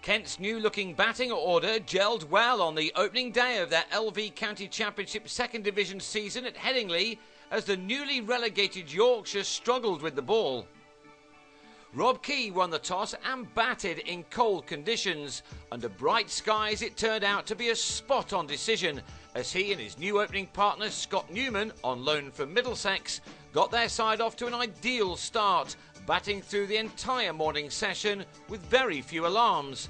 Kent's new-looking batting order gelled well on the opening day of their LV County Championship Second Division season at Headingley as the newly relegated Yorkshire struggled with the ball. Rob Key won the toss and batted in cold conditions. Under bright skies it turned out to be a spot-on decision as he and his new opening partner Scott Newman, on loan from Middlesex, got their side off to an ideal start, batting through the entire morning session with very few alarms.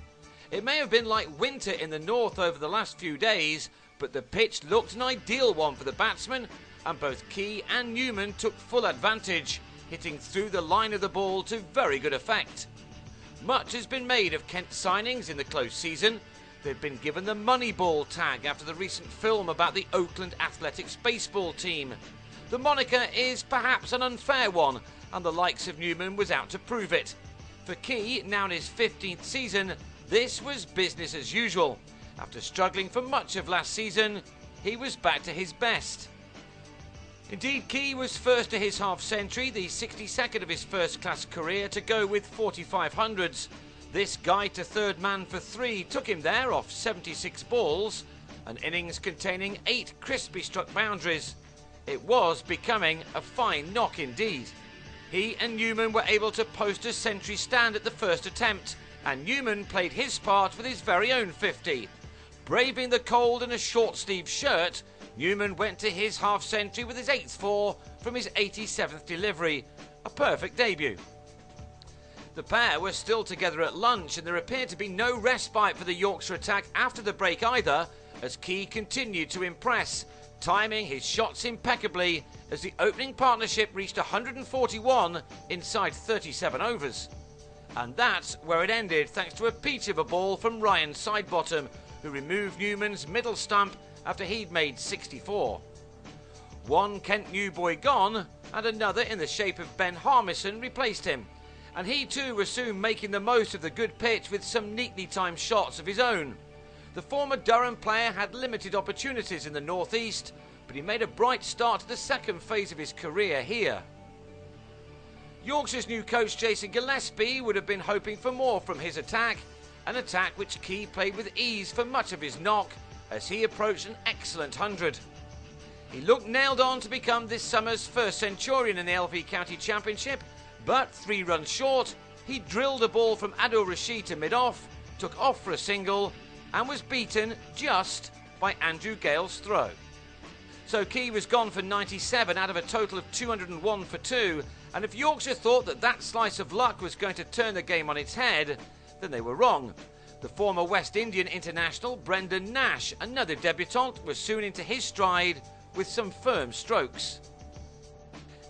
It may have been like winter in the north over the last few days, but the pitch looked an ideal one for the batsmen, and both Key and Newman took full advantage, hitting through the line of the ball to very good effect. Much has been made of Kent's signings in the close season. They've been given the Moneyball tag after the recent film about the Oakland Athletics baseball team. The moniker is perhaps an unfair one, and the likes of Newman was out to prove it. For Key, now in his 15th season, this was business as usual. After struggling for much of last season, he was back to his best. Indeed, Key was first to his half-century, the 62nd of his first-class career, to go with 4500s. This guide to third man for 3 took him there off 76 balls, an innings containing 8 crisply struck boundaries. It was becoming a fine knock indeed. He and Newman were able to post a century stand at the first attempt, and Newman played his part with his very own 50. Braving the cold in a short-sleeved shirt, Newman went to his half-century with his 8th 4 from his 87th delivery, a perfect debut. The pair were still together at lunch, and there appeared to be no respite for the Yorkshire attack after the break either, as Key continued to impress, timing his shots impeccably as the opening partnership reached 141 inside 37 overs. And that's where it ended, thanks to a peach of a ball from Ryan Sidebottom, who removed Newman's middle stump after he'd made 64. One Kent new boy gone, and another in the shape of Ben Harmison replaced him, and he too was soon making the most of the good pitch with some neatly timed shots of his own. The former Durham player had limited opportunities in the northeast, but he made a bright start to the second phase of his career here. Yorkshire's new coach Jason Gillespie would have been hoping for more from his attack, an attack which Key played with ease for much of his knock as he approached an excellent 100. He looked nailed on to become this summer's first centurion in the LV County Championship, but 3 runs short, he drilled a ball from Adil Rashid to mid-off, took off for a single, and was beaten just by Andrew Gale's throw. So Key was gone for 97 out of a total of 201 for 2, and if Yorkshire thought that that slice of luck was going to turn the game on its head, then they were wrong. The former West Indian international Brendan Nash, another debutant, was soon into his stride with some firm strokes.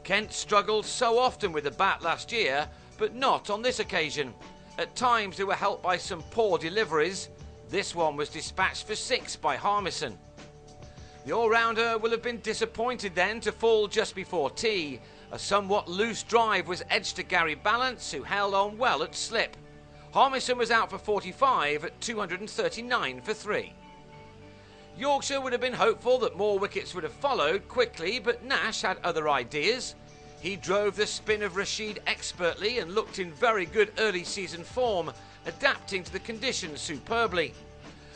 Kent struggled so often with the bat last year, but not on this occasion. At times they were helped by some poor deliveries. This one was dispatched for 6 by Harmison. The all-rounder will have been disappointed then to fall just before tea. A somewhat loose drive was edged to Gary Balance, who held on well at slip. Harmison was out for 45 at 239 for 3. Yorkshire would have been hopeful that more wickets would have followed quickly, but Nash had other ideas. He drove the spin of Rashid expertly and looked in very good early season form, adapting to the conditions superbly.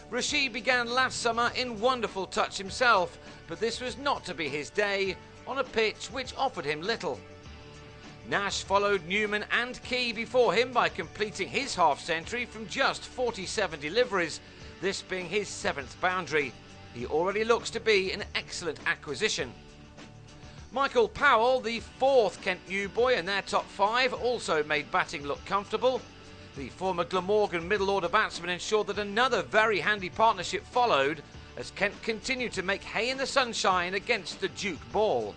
Rashid began last summer in wonderful touch himself, but this was not to be his day on a pitch which offered him little. Nash followed Newman and Key before him by completing his half-century from just 47 deliveries, this being his 7th boundary. He already looks to be an excellent acquisition. Michael Powell, the 4th Kent new boy in their top 5, also made batting look comfortable. The former Glamorgan middle-order batsman ensured that another very handy partnership followed as Kent continued to make hay in the sunshine against the Duke ball.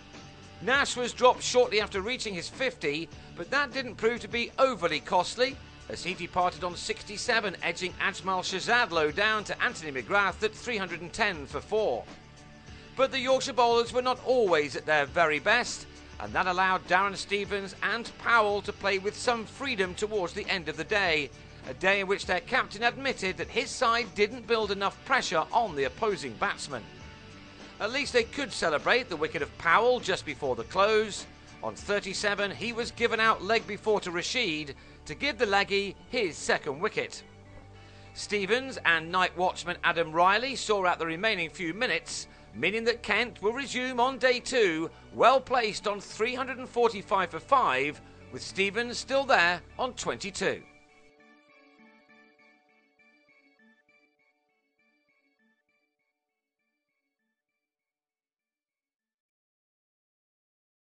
Nash was dropped shortly after reaching his 50, but that didn't prove to be overly costly as he departed on 67, edging Ajmal Shahzad low down to Anthony McGrath at 310 for 4. But the Yorkshire bowlers were not always at their very best, and that allowed Darren Stevens and Powell to play with some freedom towards the end of the day, a day in which their captain admitted that his side didn't build enough pressure on the opposing batsmen. At least they could celebrate the wicket of Powell just before the close. On 37, he was given out leg before to Rashid to give the leggy his 2nd wicket. Stevens and night watchman Adam Riley saw out the remaining few minutes, meaning that Kent will resume on day 2, well placed on 345 for 5, with Stevens still there on 22.